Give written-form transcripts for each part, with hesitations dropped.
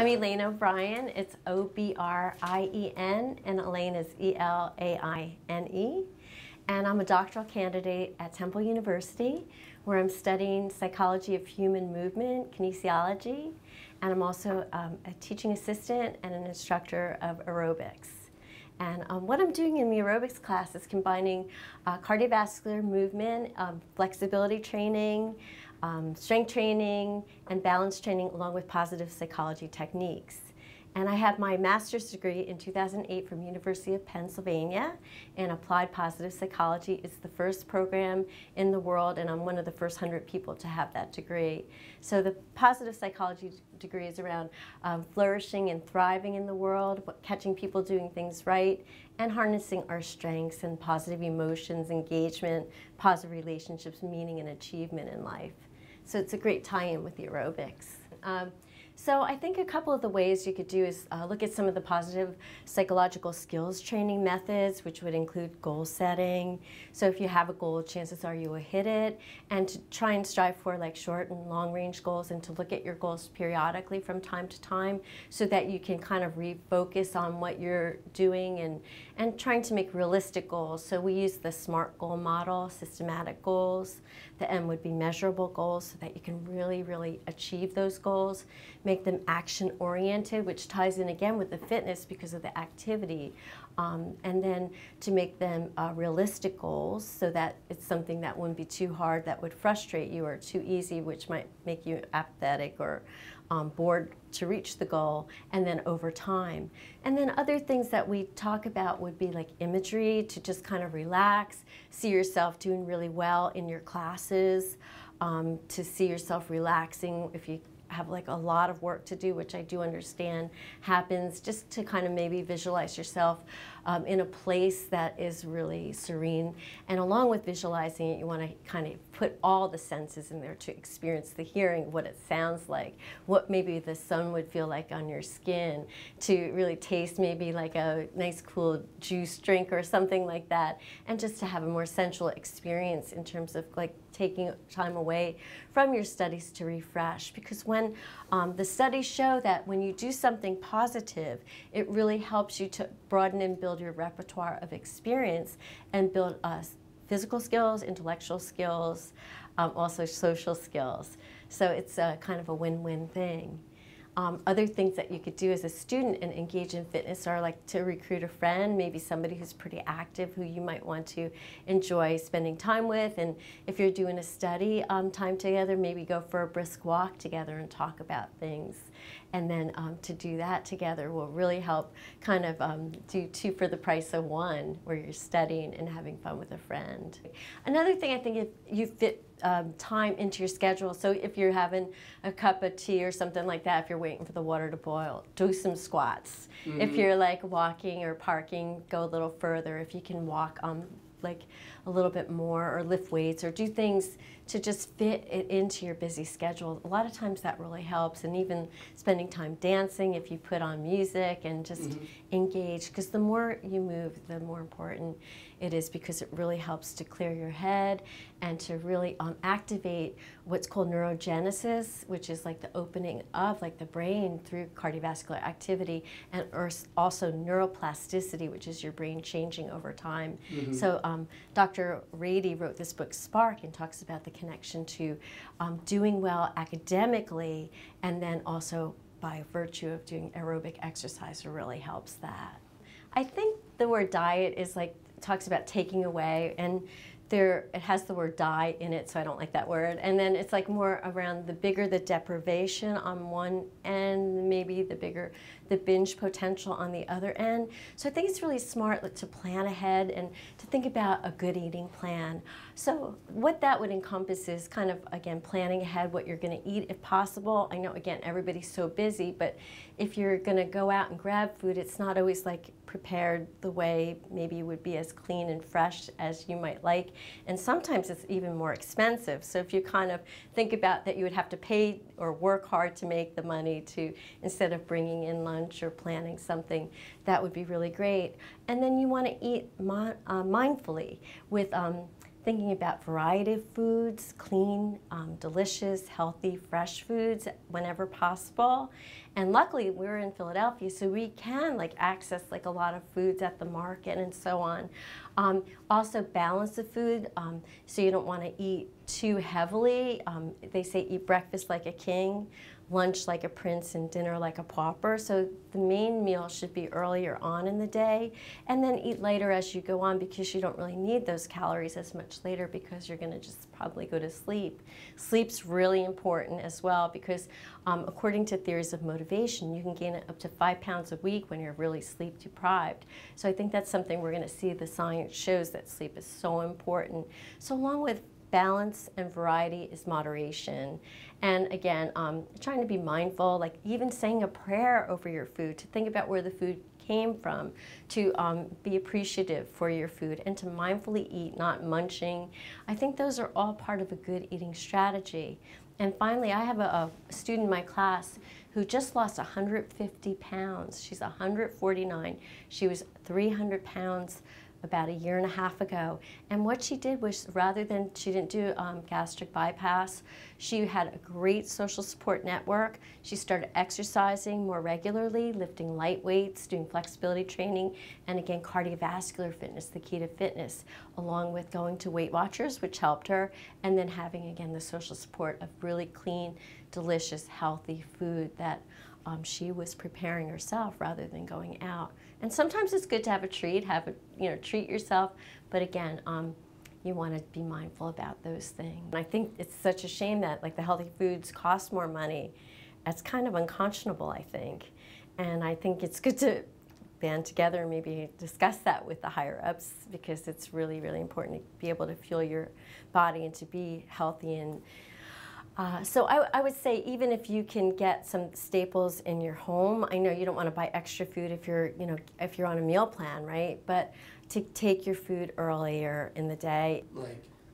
Elaine O'Brien. It's O-B-R-I-E-N, and Elaine is E-L-A-I-N-E. And I'm a doctoral candidate at Temple University, where I'm studying psychology of human movement, kinesiology, and I'm also a teaching assistant and an instructor of aerobics. And what I'm doing in the aerobics class is combining cardiovascular movement, flexibility training, strength training, and balance training, along with positive psychology techniques. And I have my master's degree in 2008 from University of Pennsylvania in applied positive psychology. It's the first program in the world, and I'm one of the first 100 people to have that degree. So the positive psychology degree is around flourishing and thriving in the world, catching people doing things right, and harnessing our strengths and positive emotions, engagement, positive relationships, meaning and achievement in life. So it's a great tie-in with the aerobics. So I think a couple of the ways you could do is look at some of the positive psychological skills training methods, which would include goal setting. So if you have a goal, chances are you will hit it, and to try and strive for like short and long range goals, and to look at your goals periodically from time to time so that you can kind of refocus on what you're doing and trying to make realistic goals. So we use the SMART goal model, systematic goals. The M would be measurable goals, so that you can really achieve those goals. Make them action-oriented, which ties in again with the fitness because of the activity. And then to make them realistic goals, so that it's something that wouldn't be too hard, that would frustrate you, or too easy, which might make you apathetic or bored to reach the goal, and then over time. And then other things that we talk about would be like imagery, to just kind of relax, see yourself doing really well in your classes, to see yourself relaxing if you have like a lot of work to do, which I do understand happens, just to kind of maybe visualize yourself in a place that is really serene. And along with visualizing it, you want to kind of put all the senses in there to experience the hearing, what it sounds like, what maybe the sun would feel like on your skin, to really taste maybe like a nice cool juice drink or something like that, and just to have a more sensual experience in terms of like taking time away from your studies to refresh. Because when the studies show that when you do something positive, it really helps you to broaden and build your repertoire of experience and build physical skills, intellectual skills, also social skills. So it's kind of a win-win thing. Other things that you could do as a student and engage in fitness are like to recruit a friend, maybe somebody who's pretty active who you might want to enjoy spending time with. And if you're doing a study time together, maybe go for a brisk walk together and talk about things. And then to do that together will really help kind of do two for the price of one, where you're studying and having fun with a friend. Another thing, I think, if you fit time into your schedule, so if you're having a cup of tea or something like that, if you're waiting for the water to boil, do some squats. If you're like walking or parking, go a little further. If you can walk like a little bit more, or lift weights, or do things to just fit it into your busy schedule. A lot of times that really helps. And even spending time dancing, if you put on music and just engage, because the more you move, the more important it is, because it really helps to clear your head and to really activate what's called neurogenesis, which is like the opening of like the brain through cardiovascular activity, and also neuroplasticity, which is your brain changing over time. So Dr. Rady wrote this book, Spark, and talks about the connection to doing well academically, and then also by virtue of doing aerobic exercise really helps that. I think the word diet is like, talks about taking away, and it has the word die in it, so I don't like that word. And then it's like more around the bigger the deprivation on one end, maybe the bigger the binge potential on the other end. So I think it's really smart to plan ahead and to think about a good eating plan. So what that would encompass is kind of, again, planning ahead what you're going to eat if possible. I know, again, everybody's so busy, but if you're going to go out and grab food, it's not always like prepared the way maybe it would be as clean and fresh as you might like. And sometimes it's even more expensive. So if you kind of think about that, you would have to pay or work hard to make the money to, instead of bringing in lunch or planning something, that would be really great. And then you want to eat mindfully with thinking about variety of foods, clean, delicious, healthy, fresh foods whenever possible. And luckily we're in Philadelphia, so we can like access like a lot of foods at the market and so on. Also balance the food, so you don't want to eat too heavily. They say eat breakfast like a king, lunch like a prince, and dinner like a pauper. So the main meal should be earlier on in the day, and then eat later as you go on, because you don't really need those calories as much later, because you're going to just probably go to sleep. Sleep's really important as well, because according to theories of motivation, you can gain up to 5 pounds a week when you're really sleep deprived. So I think that's something we're going to see. The science shows that sleep is so important. So along with balance and variety is moderation. And again, trying to be mindful, like even saying a prayer over your food, to think about where the food came from, to be appreciative for your food, and to mindfully eat, not munching. I think those are all part of a good eating strategy. And finally, I have a student in my class who just lost 150 pounds. She's 149. She was 300 pounds about 1.5 years ago. And what she did was, rather than, she didn't do gastric bypass, she had a great social support network. She started exercising more regularly, lifting light weights, doing flexibility training, and again, cardiovascular fitness, the key to fitness, along with going to Weight Watchers, which helped her, and then having, again, the social support of really clean, delicious, healthy food that she was preparing herself rather than going out. And sometimes it's good to have a treat, treat yourself, but again, you want to be mindful about those things. And I think it's such a shame that like the healthy foods cost more money. That's kind of unconscionable, I think. And I think it's good to band together and maybe discuss that with the higher ups, because it's really, really important to be able to fuel your body and to be healthy. And so I would say, even if you can get some staples in your home, I know you don't want to buy extra food if you're on a meal plan, right? But to take your food earlier in the day.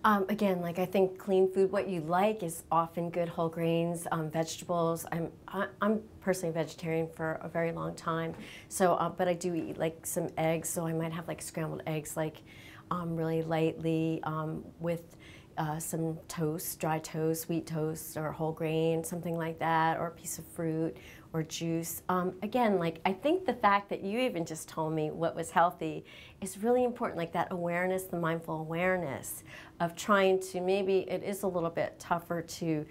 Again, like I think clean food, what you like is often good whole grains, vegetables. I'm personally a vegetarian for a very long time, so but I do eat like some eggs, so I might have like scrambled eggs, like really lightly with some toast, dry toast, wheat toast, or whole grain, something like that, or a piece of fruit or juice. Again, like I think the fact that you even just told me what was healthy is really important, like that awareness, the mindful awareness of trying to, maybe it is a little bit tougher to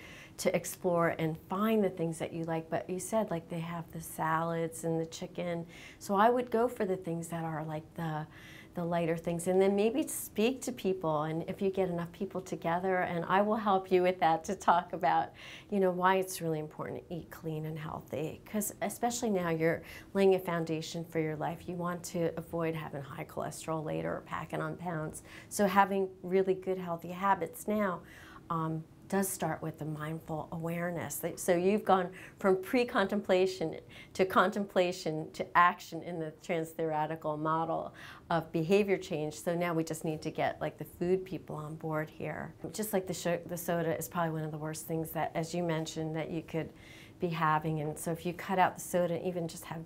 explore and find the things that you like, but you said like they have the salads and the chicken, so I would go for the things that are like the lighter things, and then maybe speak to people, and if you get enough people together, and I will help you with that, to talk about why it's really important to eat clean and healthy, because especially now you're laying a foundation for your life. You want to avoid having high cholesterol later or packing on pounds, so having really good healthy habits now does start with the mindful awareness. So you've gone from pre-contemplation to contemplation to action in the trans-theoretical model of behavior change. So now we just need to get like the food people on board here. Just like the soda is probably one of the worst things that, as you mentioned, that you could be having. And so if you cut out the soda, even just have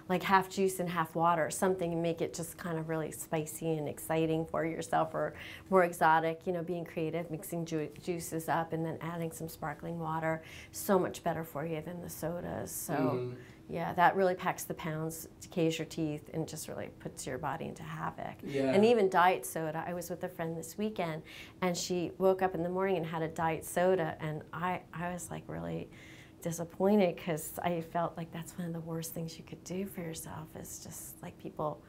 like half juice and half water or something, and make it just kind of really spicy and exciting for yourself, or more exotic, being creative, mixing juices up and then adding some sparkling water, so much better for you than the sodas. So yeah, that really packs the pounds, decays your teeth, and just really puts your body into havoc. Yeah. And even diet soda. I was with a friend this weekend, and she woke up in the morning and had a diet soda, and I was like really disappointed, because I felt like that's one of the worst things you could do for yourself. Is just like, people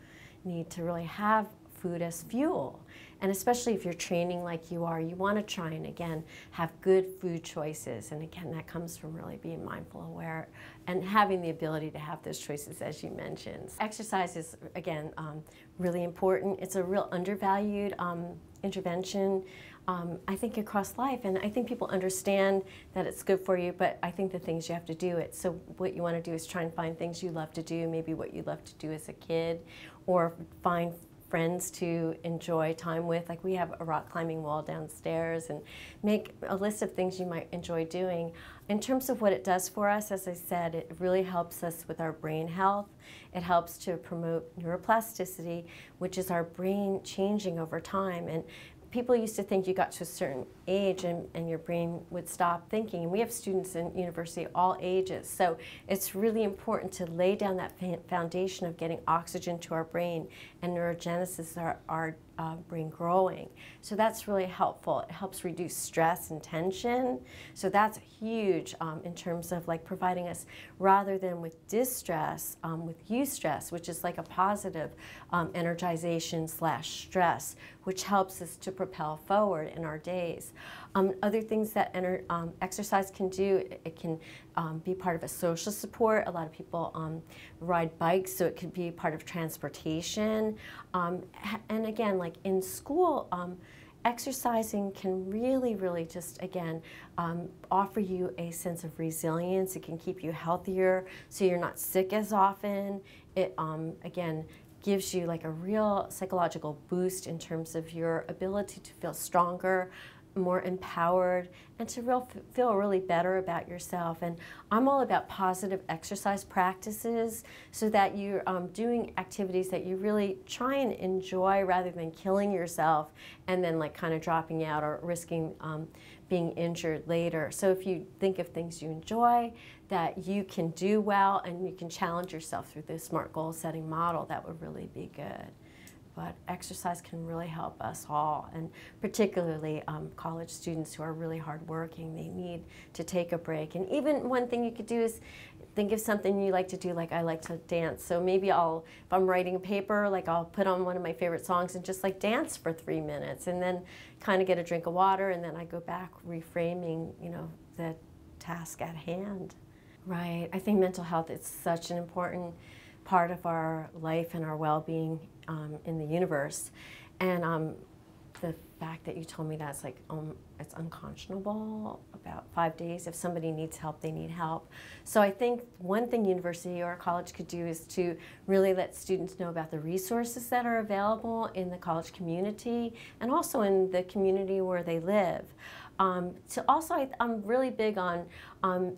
need to really have food as fuel, and especially if you're training like you are, you want to try and again have good food choices, and again that comes from really being mindful, aware, and having the ability to have those choices, as you mentioned. Exercise is again really important. It's a real undervalued intervention, I think, across life, and I think people understand that it's good for you, but I think the things you have to do it. So what you want to do is try and find things you love to do, maybe what you love to do as a kid, or find friends to enjoy time with. Like we have a rock climbing wall downstairs, and make a list of things you might enjoy doing. In terms of what it does for us, as I said, it really helps us with our brain health. It helps to promote neuroplasticity, which is our brain changing over time. And people used to think you got to a certain age and your brain would stop thinking. And we have students in university all ages. So it's really important to lay down that foundation of getting oxygen to our brain and neurogenesis, our brain growing. So that's really helpful. It helps reduce stress and tension. So that's huge in terms of like providing us, rather than with distress, with eustress, which is like a positive energization / stress, which helps us to propel forward in our days. Other things that exercise can do, it can be part of a social support. A lot of people ride bikes, so it could be part of transportation. And again, like in school, exercising can really just, again, offer you a sense of resilience. It can keep you healthier so you're not sick as often. It, again, gives you like a real psychological boost in terms of your ability to feel stronger, more empowered, and to feel really better about yourself. And I'm all about positive exercise practices so that you're doing activities that you really try and enjoy rather than killing yourself and then like kind of dropping out or risking being injured later. So if you think of things you enjoy, that you can do well, and you can challenge yourself through the SMART goal setting model, that would really be good. But exercise can really help us all, and particularly college students who are really hardworking. They need to take a break. And even one thing you could do is think of something you like to do. Like I like to dance, so maybe if I'm writing a paper, like I'll put on one of my favorite songs and just like dance for 3 minutes, and then kind of get a drink of water, and then I go back reframing, you know, the task at hand. Right. I think mental health is such an important part of our life and our well-being in the universe. And the fact that you told me that's like, it's unconscionable, about 5 days. If somebody needs help, they need help. So I think one thing university or college could do is to really let students know about the resources that are available in the college community and also in the community where they live. So also, I'm really big on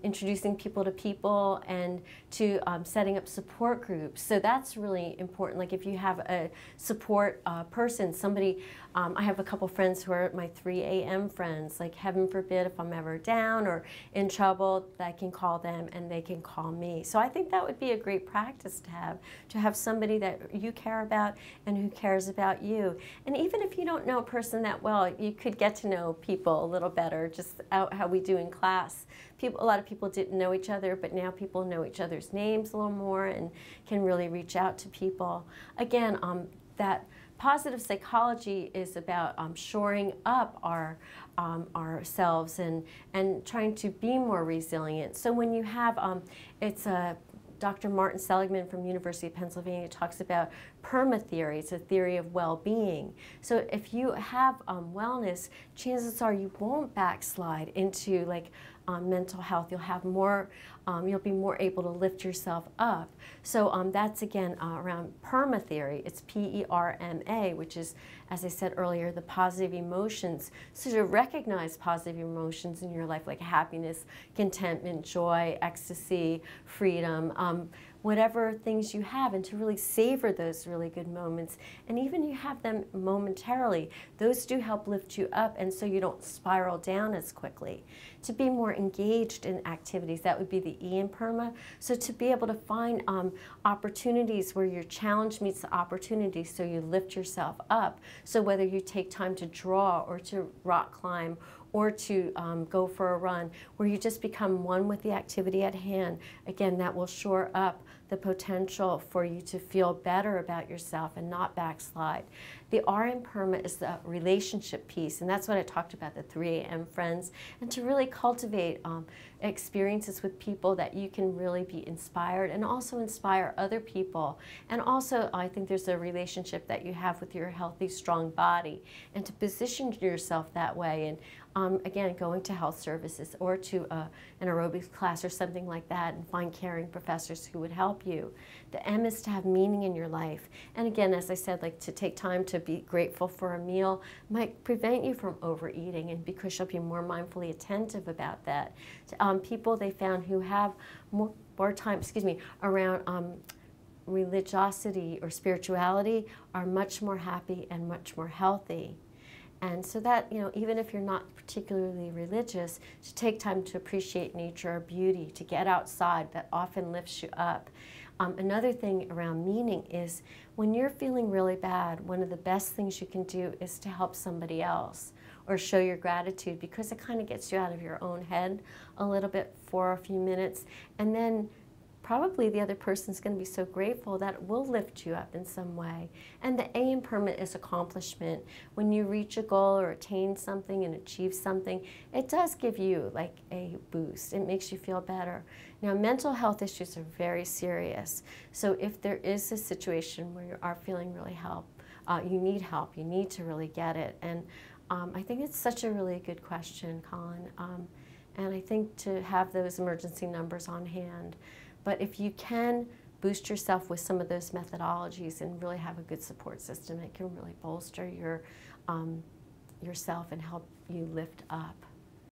introducing people to people and to setting up support groups. So that's really important. Like if you have a support person, somebody, I have a couple friends who are my 3 a.m. friends. Like heaven forbid if I'm ever down or in trouble, I can call them and they can call me. So I think that would be a great practice to have somebody that you care about and who cares about you. And even if you don't know a person that well, you could get to know people a little better, just how we do in class. A lot of people didn't know each other, but now people know each other's names a little more and can really reach out to people. Again, that positive psychology is about shoring up ourselves and trying to be more resilient. So when you have, Dr. Martin Seligman from University of Pennsylvania talks about PERMA theory. It's a theory of well-being. So if you have wellness, chances are you won't backslide into like mental health. You'll have more, you'll be more able to lift yourself up. So that's again around PERMA theory. It's P-E-R-M-A, which is, as I said earlier, the positive emotions. So to recognize positive emotions in your life, like happiness, contentment, joy, ecstasy, freedom, whatever things you have, and to really savor those really good moments. And even you have them momentarily, those do help lift you up, and so you don't spiral down as quickly. To be more engaged in activities, that would be the E in PERMA. So to be able to find opportunities where your challenge meets the opportunity, so you lift yourself up. So whether you take time to draw or to rock climb or to go for a run, where you just become one with the activity at hand. Again, that will shore up the potential for you to feel better about yourself and not backslide. The R in PERMA is the relationship piece, and that's what I talked about, the 3 a.m. friends, and to really cultivate experiences with people that you can really be inspired and also inspire other people. And also, I think there's a relationship that you have with your healthy, strong body, and to position yourself that way. And again, going to health services or to an aerobics class or something like that, and find caring professors who would help you. The M is to have meaning in your life. And again, as I said, like to take time to be grateful for a meal might prevent you from overeating, and because you'll be more mindfully attentive about that. People they found who have more time, around religiosity or spirituality are much more happy and much more healthy. And so that, even if you're not particularly religious, to take time to appreciate nature or beauty, to get outside, that often lifts you up. Another thing around meaning is when you're feeling really bad, one of the best things you can do is to help somebody else or show your gratitude, because it kind of gets you out of your own head a little bit for a few minutes. And then probably the other person's going to be so grateful that it will lift you up in some way. And the A in permit is accomplishment. When you reach a goal or attain something and achieve something, it does give you like a boost. It makes you feel better. Now, mental health issues are very serious. So if there is a situation where you are feeling really you need to really get it. And I think it's such a really good question, Colin. And I think to have those emergency numbers on hand. But if you can boost yourself with some of those methodologies and really have a good support system, it can really bolster yourself and help you lift up.